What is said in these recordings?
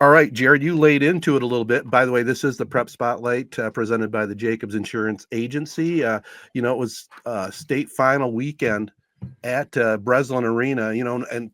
All right, Jared, you laid into it a little bit. By the way, this is the Prep Spotlight presented by the Jacobs Insurance Agency. It was state final weekend at Breslin Arena, and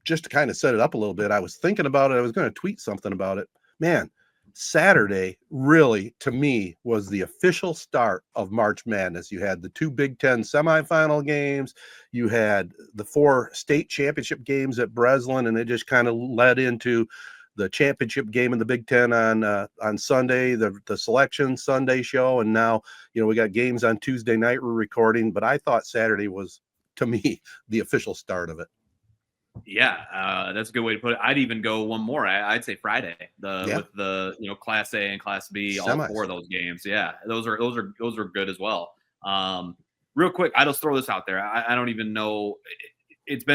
just to kind of set it up a little bit, I was thinking about it. I was going to tweet something about it. Man, Saturday really, to me, was the official start of March Madness. You had the two Big Ten semifinal games. You had the 4 state championship games at Breslin, and it just kind of led into the championship game in the Big Ten on Sunday, the selection Sunday show, and now we got games on Tuesday night we're recording. But I thought Saturday was, to me, the official start of it. Yeah, that's a good way to put it. I'd even go one more. I'd say Friday, with the Class A and Class B, all 4 of those games. Yeah, those are good as well. Real quick, I just throw this out there. I don't even know. It's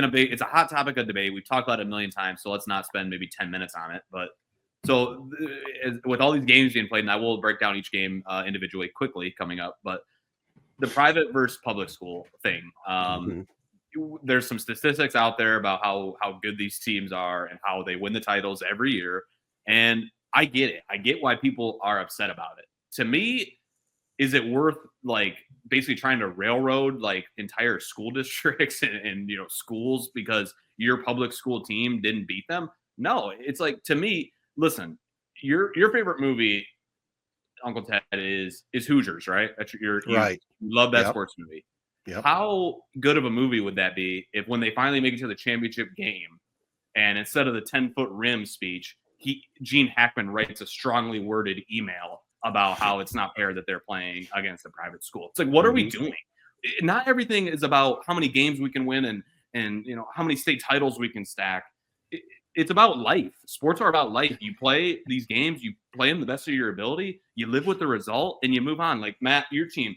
a hot topic of debate. We've talked about it a million times, so let's not spend maybe 10 minutes on it. But so with all these games being played, and I will break down each game individually quickly coming up, but the private versus public school thing. There's some statistics out there about how good these teams are and how they win the titles every year. And I get it. I get why people are upset about it. To me, is it worth basically trying to railroad entire school districts and schools because your public school team didn't beat them? No, it's to me, listen, your favorite movie, Uncle Ted, is Hoosiers, right? That's right. You love that sports movie. Yep. How good of a movie would that be if when they finally make it to the championship game and instead of the 10-foot rim speech, Gene Hackman writes a strongly worded email about how it's not fair that they're playing against a private school. It's what are we doing? Not everything is about how many games we can win and how many state titles we can stack. It's about life. Sports are about life. You play these games, you play them the best of your ability, you live with the result, and you move on. Like Matt, your team,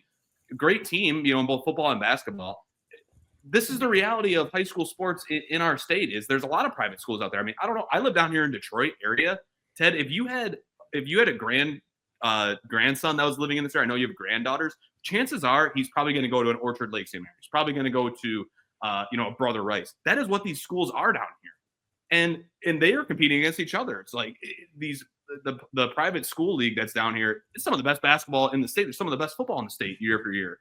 great team, in both football and basketball. This is the reality of high school sports in our state. Is there's a lot of private schools out there. I mean, I don't know. I live down here in Detroit area. Ted, if you had a grandson that was living in this area, I know you have granddaughters. Chances are he's probably going to go to an Orchard Lake St. Mary's. He's probably going to go to a Brother Rice. That is what these schools are down here, and they are competing against each other. It's the private school league that's down here is some of the best basketball in the state. There's some of the best football in the state year after year.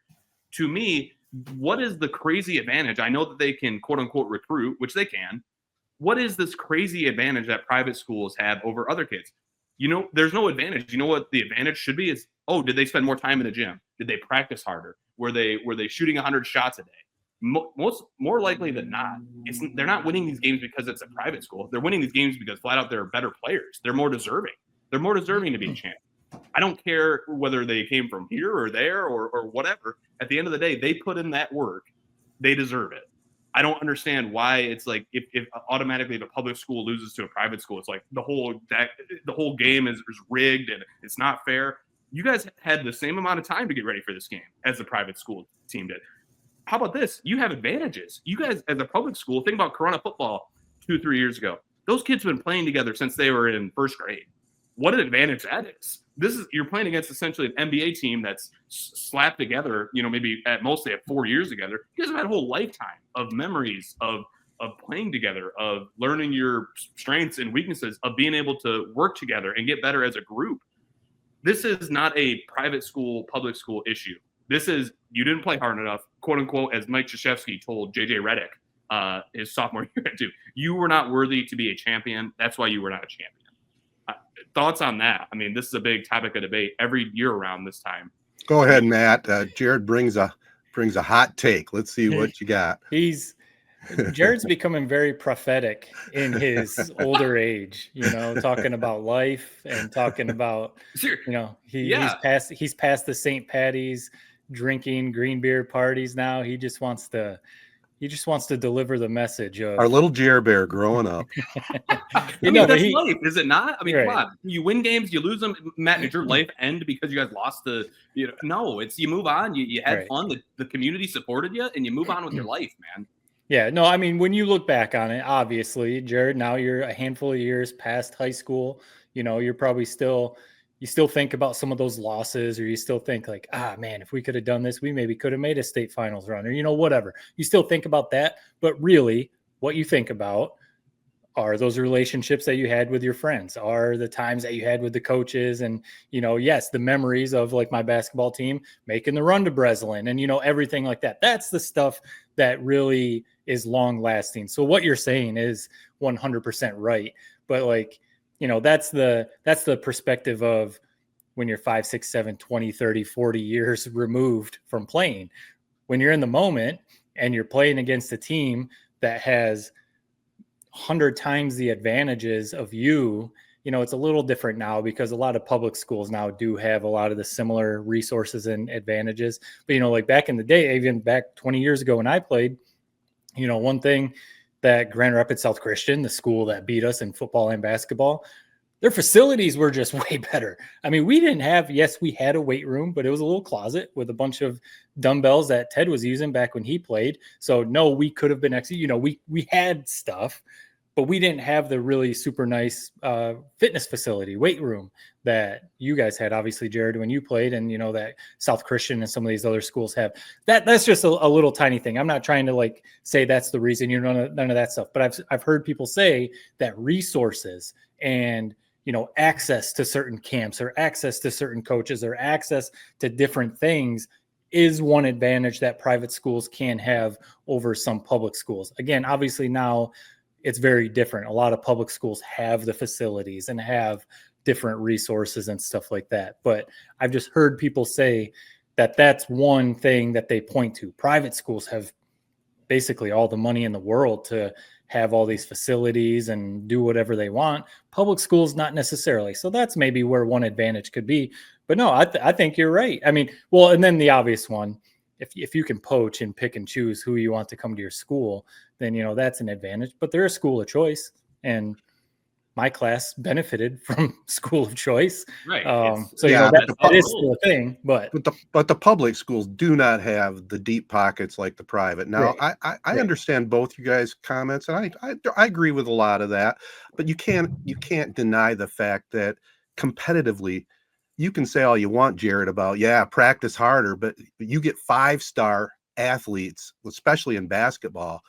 To me, what is the crazy advantage? I know that they can quote unquote recruit, which they can. What is this crazy advantage that private schools have over other kids? There's no advantage. You know what the advantage should be is, did they spend more time in the gym? Did they practice harder? Were they shooting 100 shots a day? More likely than not, they're not winning these games because it's a private school. They're winning these games because flat out they're better players. They're more deserving. They're more deserving to be a champion. I don't care whether they came from here or there or whatever. At the end of the day, they put in that work. They deserve it. I don't understand why it's if automatically the public school loses to a private school, it's the whole game is rigged and it's not fair. You guys had the same amount of time to get ready for this game as the private school team did. How about this? You have advantages. You guys, as a public school, think about Corona football 2-3 years ago. Those kids have been playing together since they were in first grade. What an advantage that is. You're playing against essentially an NBA team that's slapped together, maybe at most they have 4 years together. You guys have had a whole lifetime of memories of playing together, of learning your strengths and weaknesses, of being able to work together and get better as a group. This is not a private school, public school issue. This is, you didn't play hard enough, quote unquote, as Mike Krzyzewski told JJ Redick his sophomore year too. You were not worthy to be a champion. That's why you were not a champion. Thoughts on that? I mean, this is a big topic of debate every year around this time. Go ahead, Matt. Jared brings a hot take. Let's see what you got. Jared's becoming very prophetic in his older age, talking about life and talking about, he's past the St. Patty's drinking green beer parties now. He just wants to deliver the message of our little Jer Bear growing up. That's life, is it not? I mean, right. Come on. You win games, you lose them. Matt, did your life end because you guys lost no, it's you move on. You had right. fun. The community supported you, and you move on with your life, man. Yeah, no, I mean, when you look back on it, obviously, Jared, now you're a handful of years past high school. You're probably you still think about some of those losses, or you still think man, if we could have done this, we maybe could have made a state finals run, or, whatever. You still think about that. But really, what you think about are those relationships that you had with your friends, are the times that you had with the coaches, and, yes, the memories of like my basketball team making the run to Breslin and, everything like that. That's the stuff that really is long lasting. So what you're saying is 100% right. But like, that's the perspective of when you're 5, 6, 7, 20, 30, 40 years removed from playing. When you're in the moment and you're playing against a team that has 100 times the advantages of you, it's a little different now because a lot of public schools now do have a lot of the similar resources and advantages. But, like back in the day, even back 20 years ago when I played, one thing that Grand Rapids South Christian, the school that beat us in football and basketball, their facilities were just way better. I mean, we didn't have, yes, we had a weight room, but it was a little closet with a bunch of dumbbells that Ted was using back when he played. So no, we could have been we had stuff, but we didn't have the really super nice fitness facility, weight room that you guys had, obviously, Jared, when you played, and that South Christian and some of these other schools have. That's just a little tiny thing. I'm not trying to like say that's the reason, none of that stuff. But I've heard people say that resources and access to certain camps or access to certain coaches or access to different things is one advantage that private schools can have over some public schools. Again, obviously now it's very different. A lot of public schools have the facilities and have different resources and stuff like that. But I've just heard people say that that's one thing that they point to. Private schools have basically all the money in the world to have all these facilities and do whatever they want. Public schools, not necessarily. So that's maybe where one advantage could be. But no, I think you're right. I mean, well, and then the obvious one, if you can poach and pick and choose who you want to come to your school, then, that's an advantage. But they're a school of choice. And my class benefited from school of choice. Right. So, that is still a thing. But the public schools do not have the deep pockets like the private. Now, right. I understand both you guys' comments, and I agree with a lot of that. But you can't deny the fact that competitively, you can say all you want, Jared, about practice harder, but you get 5-star athletes, especially in basketball,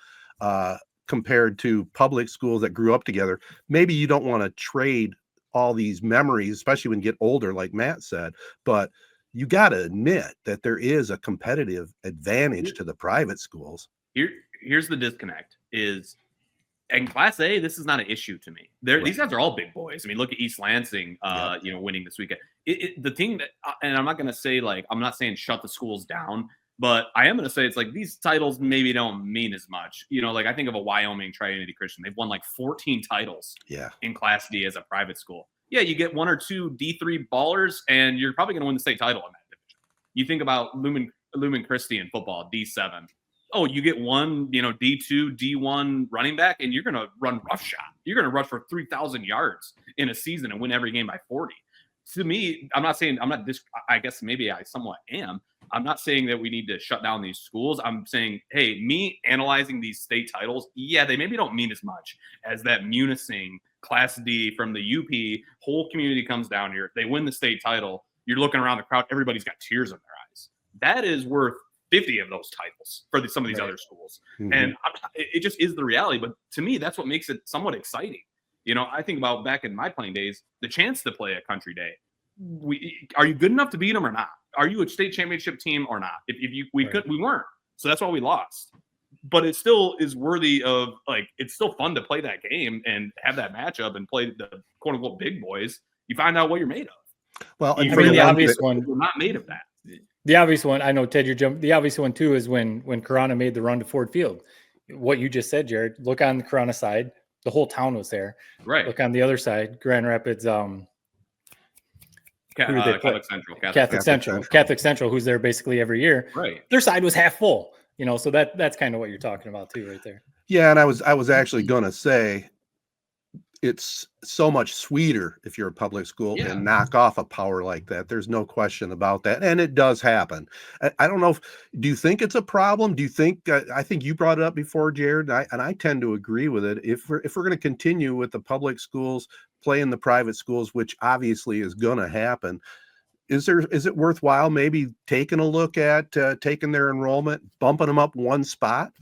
compared to public schools that grew up together. Maybe you don't want to trade all these memories, especially when you get older, like Matt said, but you got to admit that there is a competitive advantage to the private schools. Here's the disconnect is, in Class A, this is not an issue to me. Right. These guys are all big boys. I mean, look at East Lansing, winning this weekend. The thing that, and I'm not going to say I'm not saying shut the schools down, but I am going to say it's like these titles maybe don't mean as much. I think of a Wyoming Tri-Unity Christian. They've won like 14 titles in Class D as a private school. Yeah, you get 1 or 2 D3 ballers, and you're probably going to win the state title in that division. You think about Lumen Christi in football, D7. Oh, you get one, D2, D1 running back, and you're going to run roughshod. You're going to rush for 3,000 yards in a season and win every game by 40. To me, I guess maybe I somewhat am. I'm not saying that we need to shut down these schools. I'm saying, hey, me analyzing these state titles, they maybe don't mean as much as that Munising Class D from the UP. Whole community comes down here. They win the state title. You're looking around the crowd. Everybody's got tears in their eyes. That is worth 50 of those titles for some of these other schools. Mm-hmm. And it just is the reality. But to me, that's what makes it somewhat exciting. I think about back in my playing days, the chance to play a country day. Are you good enough to beat them or not? Are you a state championship team or not? We weren't. So that's why we lost. But it still is worthy of, it's still fun to play that game and have that matchup and play the quote unquote big boys. You find out what you're made of. Well, and the obvious one, we're not made of that. The obvious one, I know, Ted, you're jumping. The obvious one too is when Corona made the run to Ford Field. What you just said, Jared. Look on the Corona side, the whole town was there. Right. Look on the other side, Grand Rapids. Catholic Central. Catholic Central, who's there basically every year. Right. Their side was half full. So that's kind of what you're talking about too, right there. Yeah, and I was actually gonna say, it's so much sweeter if you're a public school and knock off a power like that. There's no question about that. And it does happen. I don't know do you think it's a problem? Do you think, I think you brought it up before, Jared, and I tend to agree with it. If we're going to continue with the public schools playing the private schools, which obviously is going to happen, is it worthwhile maybe taking a look at taking their enrollment, bumping them up one spot?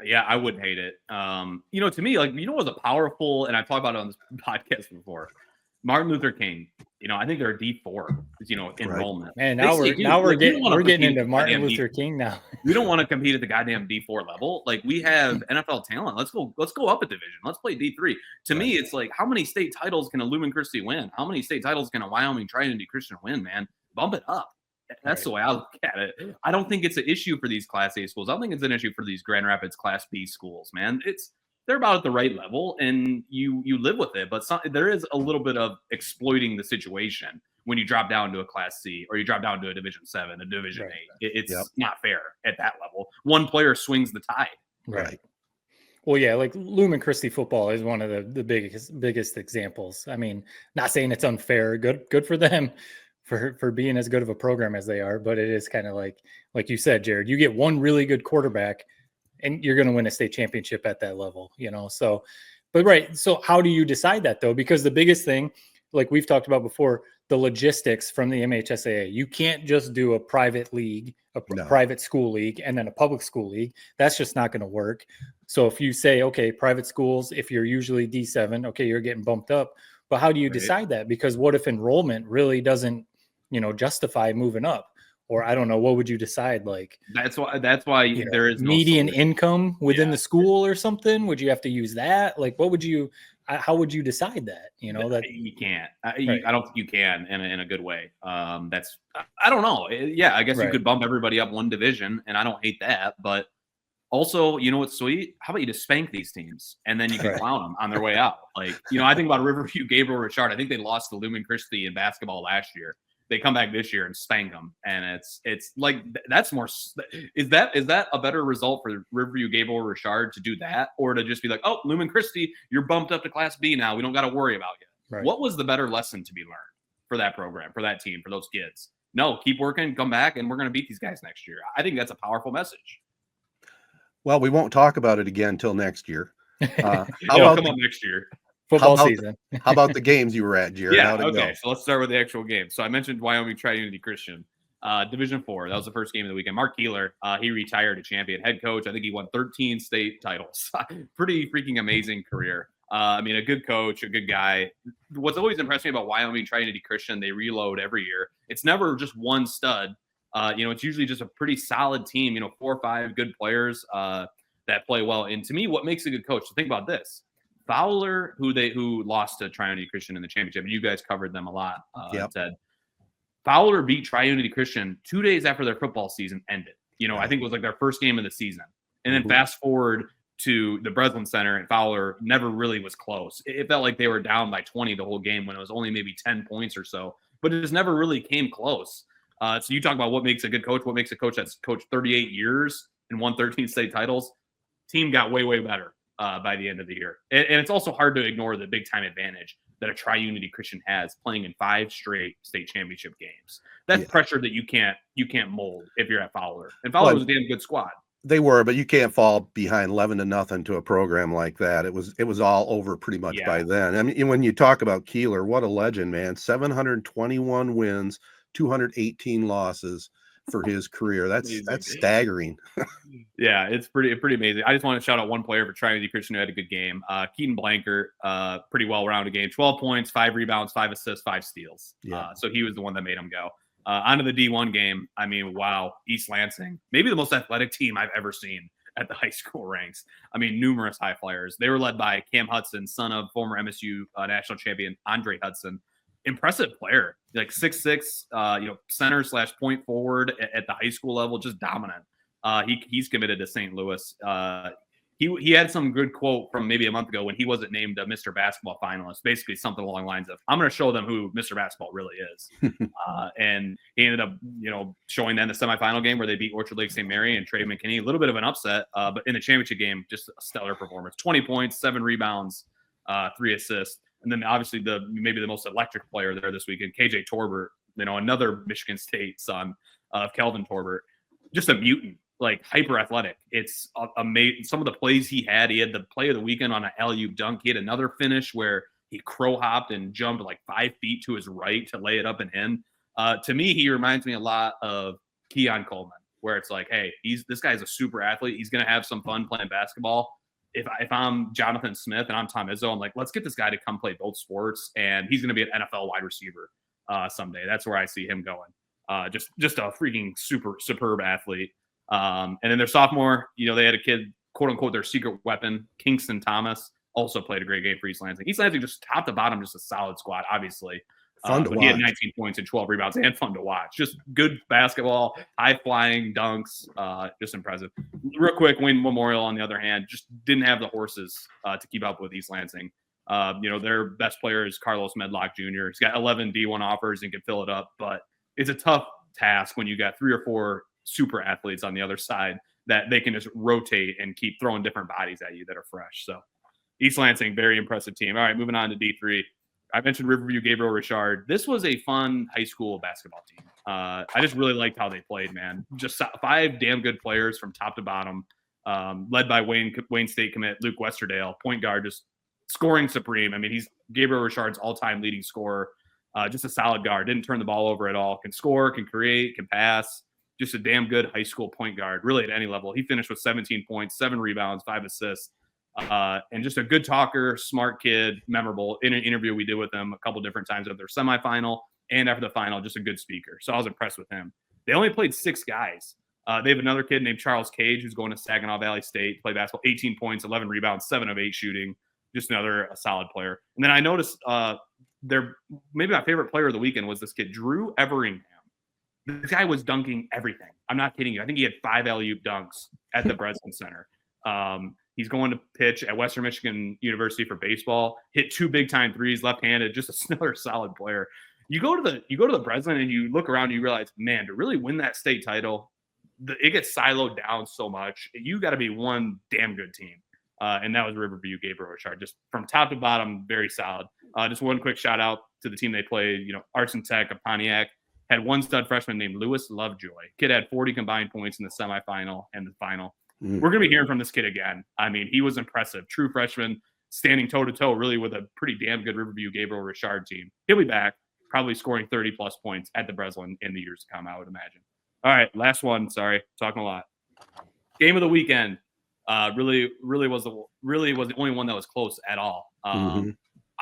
Yeah, I wouldn't hate it. To me, like, was a powerful, and I've talked about it on this podcast before, Martin Luther King. I think they're a D4, enrollment. Man, now we're getting into Martin Luther King now. We don't want to compete at the goddamn D4 level. Like, we have NFL talent. Let's go up a division. Let's play D3. To me, it's like, how many state titles can a Lumen Christi win? How many state titles can a Wyoming Trinity Christian win, man? Bump it up. That's the way I look at it. I don't think it's an issue for these Class A schools. I don't think it's an issue for these Grand Rapids Class B schools, man. They're about at the right level, and you live with it. But there is a little bit of exploiting the situation when you drop down to a Class C or you drop down to a Division 7, a Division 8. It's not fair at that level. One player swings the tide. Right. Well, yeah, like Lumen Christi football is one of the biggest examples. I mean, not saying it's unfair. Good for them for being as good of a program as they are, but it is kind of like you said, Jared, you get one really good quarterback and you're going to win a state championship at that level, so, but right. So how do you decide that though? Because the biggest thing, like we've talked about before, the logistics from the MHSAA, you can't just do a private league, private school league, and then a public school league. That's just not going to work. So if you say, okay, private schools, if you're usually D7, okay, you're getting bumped up, but how do you decide that? Because what if enrollment really doesn't, justify moving up? Or I don't know, what would you decide? Like that's why there is median income within the school or something. Would you have to use that? Like, how would you decide that? That you can't. I don't think you can in a good way. I don't know. Yeah, I guess you could bump everybody up one division, and I don't hate that. But also, what's sweet? How about you just spank these teams, and then you can clown them on their way out? Like, I think about Riverview, Gabriel, Richard. I think they lost to Lumen Christi in basketball last year. They come back this year and spank them, and it's like that's more. Is that a better result for Riverview, Gable, Richard to do that, or to just be like, oh, Lumen Christi, you're bumped up to Class B now. We don't got to worry about you. Right. What was the better lesson to be learned for that program, for that team, for those kids? No, keep working, come back, and we're going to beat these guys next year. I think that's a powerful message. Well, we won't talk about it again until next year. It'll come up next year. Football season. How about the games you were at, Jared? Yeah, okay. So let's start with the actual game. So I mentioned Wyoming Tri-Unity Christian, Division 4. That was the first game of the weekend. Mark Keeler, he retired a champion head coach. I think he won 13 state titles. Pretty freaking amazing career. A good coach, a good guy. What's always impressed me about Wyoming Tri-Unity Christian, they reload every year. It's never just one stud. It's usually just a pretty solid team. 4 or 5 good players that play well. And to me, what makes a good coach? So think about this. Fowler, who lost to Tri-Unity Christian in the championship, and you guys covered them a lot, Ted. Fowler beat Tri-Unity Christian 2 days after their football season ended. I think it was like their first game of the season. And then fast forward to the Breslin Center, and Fowler never really was close. It felt like they were down by 20 the whole game when it was only maybe 10 points or so, but it just never really came close. So you talk about what makes a good coach, what makes a coach that's coached 38 years and won 13 state titles. Team got way, way better by the end of the year. And it's also hard to ignore the big time advantage that a Tri-Unity Christian has playing in 5 straight state championship games. That's pressure that you can't mold if you're at Fowler. And Fowler was a damn good squad. They were, but you can't fall behind 11-0 to a program like that. It was all over pretty much by then. I mean, when you talk about Keeler, what a legend, man. 721 wins, 218 losses for his career. That's staggering. Yeah, it's pretty amazing. I just want to shout out one player for Tri-Unity Christian who had a good game. Keaton Blanker, pretty well-rounded game. 12 points, 5 rebounds, 5 assists, 5 steals. So he was the one that made him go. Onto the D1 game. I mean, wow, East Lansing, maybe the most athletic team I've ever seen at the high school ranks. I mean, numerous high flyers. They were led by Cam Hudson, son of former MSU national champion Andre Hudson. Impressive player, like 6'6", center/point forward at the high school level, just dominant. He's committed to St. Louis. He had some good quote from maybe a month ago when he wasn't named a Mr. Basketball finalist, basically something along the lines of, I'm going to show them who Mr. Basketball really is. And he ended up, showing them the semifinal game where they beat Orchard Lake St. Mary and Trey McKinney. A little bit of an upset, but in the championship game, just a stellar performance. 20 points, 7 rebounds, 3 assists. And then obviously maybe the most electric player there this weekend, KJ Torbert, another Michigan State son of Kelvin Torbert, just a mutant, like hyper athletic. It's amazing. Some of the plays he had the play of the weekend on an alley-oop dunk. He had another finish where he crow hopped and jumped like 5 feet to his right to lay it up and in. To me, he reminds me a lot of Keon Coleman. where it's like, hey, this guy's a super athlete. He's going to have some fun playing basketball. If I'm Jonathan Smith and I'm Tom Izzo, I'm like, let's get this guy to come play both sports, and he's going to be an NFL wide receiver someday. That's where I see him going. Just a freaking superb athlete. And then their sophomore, they had a kid, quote unquote, their secret weapon, Kingston Thomas, also played a great game for East Lansing. East Lansing, just top to bottom, just a solid squad, obviously. Fun to watch. He had 19 points and 12 rebounds, and fun to watch. Just good basketball, high-flying dunks, just impressive. Real quick, Wayne Memorial, on the other hand, just didn't have the horses to keep up with East Lansing. Their best player is Carlos Medlock Jr. He's got 11 D1 offers and can fill it up, but it's a tough task when you got 3 or 4 super athletes on the other side that they can just rotate and keep throwing different bodies at you that are fresh. So East Lansing, very impressive team. All right, moving on to D3. I mentioned Riverview Gabriel Richard. This was a fun high school basketball team. I just really liked how they played, man. Just 5 damn good players from top to bottom, led by Wayne State commit Luke Westerdale, point guard, just scoring supreme. I mean, he's Gabriel Richard's all-time leading scorer. Just a solid guard. Didn't turn the ball over at all. Can score, can create, can pass. Just a damn good high school point guard, really at any level. He finished with 17 points, 7 rebounds, 5 assists. And just a good talker, smart kid, memorable. In an interview we did with him a couple different times at their semifinal and after the final, just a good speaker. So I was impressed with him. They only played 6 guys. They have another kid named Charles Cage who's going to Saginaw Valley State, play basketball, 18 points, 11 rebounds, 7 of 8 shooting. Just another solid player. And then I noticed maybe my favorite player of the weekend was this kid, Drew Everingham. This guy was dunking everything. I'm not kidding you. I think he had 5 alley-oop dunks at the Breslin Center. He's going to pitch at Western Michigan University for baseball. Hit 2 big-time threes, left-handed. Just another solid player. You go to the Breslin and you look around and you realize, man, to really win that state title, it gets siloed down so much. You got to be one damn good team. And that was Riverview Gabriel Richard. Just from top to bottom, very solid. Just one quick shout out to the team they played. Arts and Tech of Pontiac had one stud freshman named Lewis Lovejoy. Kid had 40 combined points in the semifinal and the final. We're going to be hearing from this kid again. I mean, he was impressive. True freshman, standing toe-to-toe really with a pretty damn good Riverview Gabriel Richard team. He'll be back, probably scoring 30-plus points at the Breslin in the years to come, I would imagine. All right, last one. Sorry, talking a lot. Game of the weekend really was the only one that was close at all. I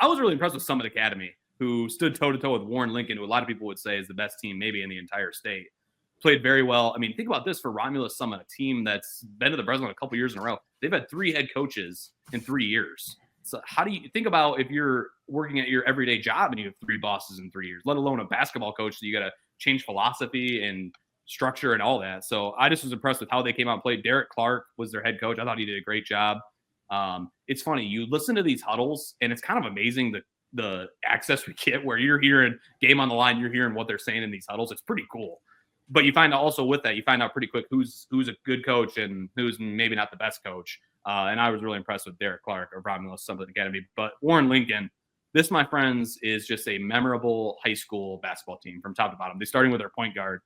was really impressed with Summit Academy, who stood toe-to-toe with Warren Lincoln, who a lot of people would say is the best team maybe in the entire state. Played very well. I mean, think about this for Romulus Summit, a team that's been to the Breslin a couple years in a row. They've had 3 head coaches in 3 years. So how do you think about if you're working at your everyday job and you have 3 bosses in 3 years, let alone a basketball coach that you got to change philosophy and structure and all that. So I just was impressed with how they came out and played. Derek Clark was their head coach. I thought he did a great job. It's funny. You listen to these huddles and it's kind of amazing the access we get where you're hearing game on the line. You're hearing what they're saying in these huddles. It's pretty cool. But you find out also with that, you find out pretty quick who's a good coach and who's maybe not the best coach. And I was really impressed with Derek Clark of Romulus Summit Academy. But Warren Lincoln, this, my friends, is just a memorable high school basketball team from top to bottom. They're starting with their point guard,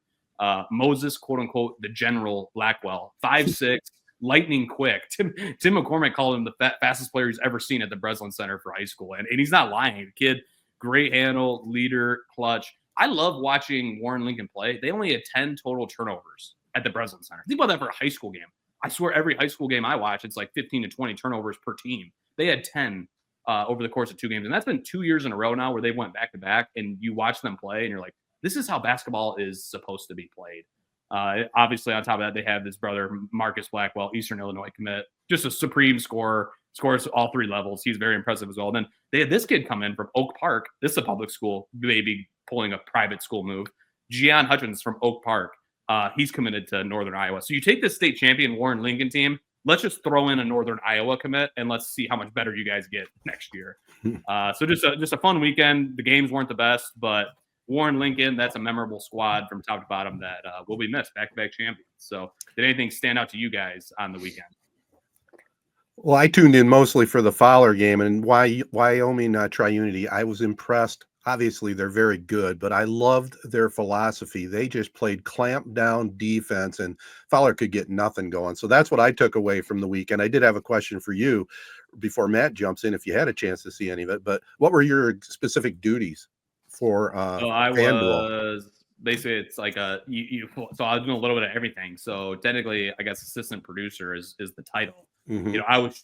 Moses, quote unquote, the General Blackwell, 5'6", lightning quick. Tim McCormick called him the fastest player he's ever seen at the Breslin Center for high school. And he's not lying. The kid, great handle, leader, clutch. I love watching Warren Lincoln play. They only had 10 total turnovers at the Breslin Center. Think about that for a high school game. I swear every high school game I watch, it's like 15 to 20 turnovers per team. They had 10 over the course of 2 games. And that's been 2 years in a row now where they went back to back and you watch them play and you're like, this is how basketball is supposed to be played. Obviously, on top of that, they have this brother, Marcus Blackwell, Eastern Illinois commit, just a supreme scorer, scores all 3 levels. He's very impressive as well. And then they had this kid come in from Oak Park. This is a public school, maybe pulling a private school move. Gian Hutchins from Oak Park. He's committed to Northern Iowa. So you take this state champion Warren Lincoln team, let's just throw in a Northern Iowa commit and let's see how much better you guys get next year. So just a fun weekend. The games weren't the best, but Warren Lincoln, that's a memorable squad from top to bottom that will be missed, back-to-back champions. So did anything stand out to you guys on the weekend? Well, I tuned in mostly for the Fowler game, and Wyoming Triunity. I was impressed. Obviously, they're very good, but I loved their philosophy. They just played clamp down defense, and Fowler could get nothing going. So that's what I took away from the weekend. I did have a question for you before Matt jumps in, if you had a chance to see any of it. But what were your specific duties for I was basically it's like so I was doing a little bit of everything. So technically, I guess assistant producer is the title. Mm-hmm. I was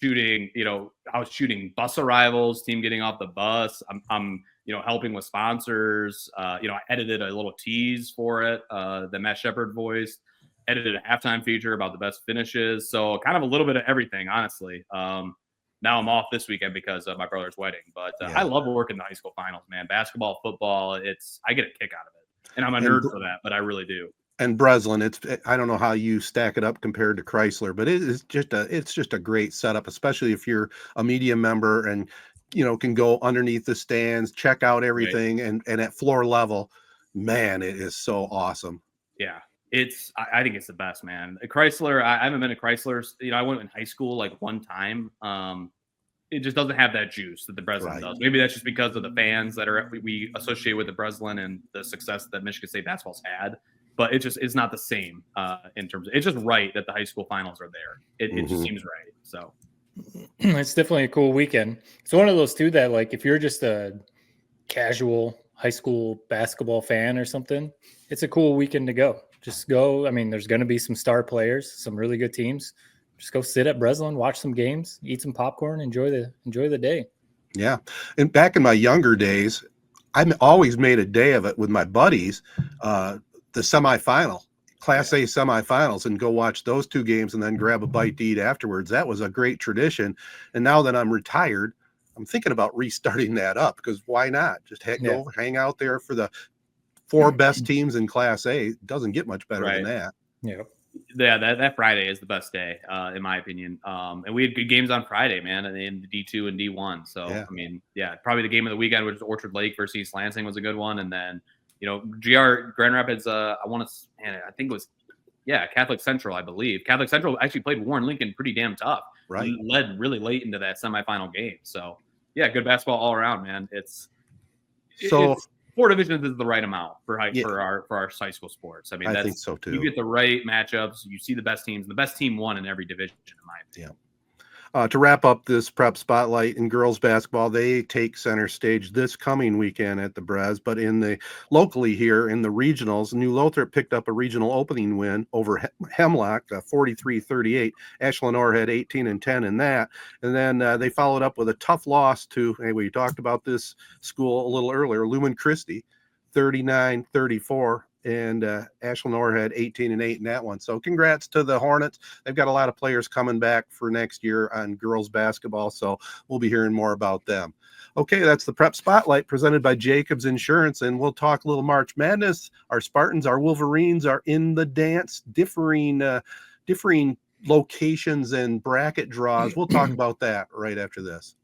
shooting bus arrivals, team getting off the bus. I'm helping with sponsors. I edited a little tease for it, that Matt Shepard voiced, edited a halftime feature about the best finishes. So kind of a little bit of everything, honestly. Now I'm off this weekend because of my brother's wedding, but I love working the high school finals, man. Basketball, football, I get a kick out of it, and I'm a nerd for that, but I really do. And Breslin, I don't know how you stack it up compared to Chrysler, but it's just a great setup, especially if you're a media member and can go underneath the stands, check out everything, right. and at floor level, man, it is so awesome. Yeah. I think it's the best, man. Chrysler, I haven't been to Chrysler's. I went in high school like one time. It just doesn't have that juice that the Breslin does. Maybe that's just because of the fans that we associate with the Breslin and the success that Michigan State basketball's had. But it's not the same in terms of, it's just right that the high school finals are there. It just seems right. So it's definitely a cool weekend. It's one of those too that, like, if you're just a casual high school basketball fan or something, it's a cool weekend to go. Just go. I mean, there's going to be some star players, some really good teams. Just go sit at Breslin, watch some games, eat some popcorn, enjoy the day. Yeah. And back in my younger days, I always made a day of it with my buddies, the semifinal, Class A semifinals, and go watch those two games and then grab a bite to eat afterwards. That was a great tradition. And now that I'm retired, I'm thinking about restarting that up, because why not? Just go hang out there for the 4 best teams in Class A. It doesn't get much better than that. Yeah, that Friday is the best day, in my opinion. And we had good games on Friday, man, in the D2 and D1. So, I mean, probably the game of the weekend, which is Orchard Lake versus East Lansing, was a good one. And then, GR Grand Rapids, I think it was, Catholic Central, I believe. Catholic Central actually played Warren Lincoln pretty damn tough. Right. Led really late into that semifinal game. So, good basketball all around, man. It's 4 divisions is the right amount for our high school sports. I mean, I think so too. You get the right matchups. You see the best teams. The best team won in every division, in my opinion. To wrap up this prep spotlight in girls basketball, they take center stage this coming weekend at the Bres. But locally here in the regionals, New Lothrop picked up a regional opening win over Hemlock, 43-38. Ashland Orr had 18-10 in that. And then they followed up with a tough loss to, we talked about this school a little earlier, Lumen Christi, 39-34. And Ashland Orr had 18-8 in that one. So congrats to the Hornets. They've got a lot of players coming back for next year on girls basketball, so we'll be hearing more about them. Okay, that's the Prep Spotlight presented by Jacobs Insurance, and we'll talk a little March Madness. Our Spartans, our Wolverines are in the dance, differing locations and bracket draws. We'll talk about that right after this.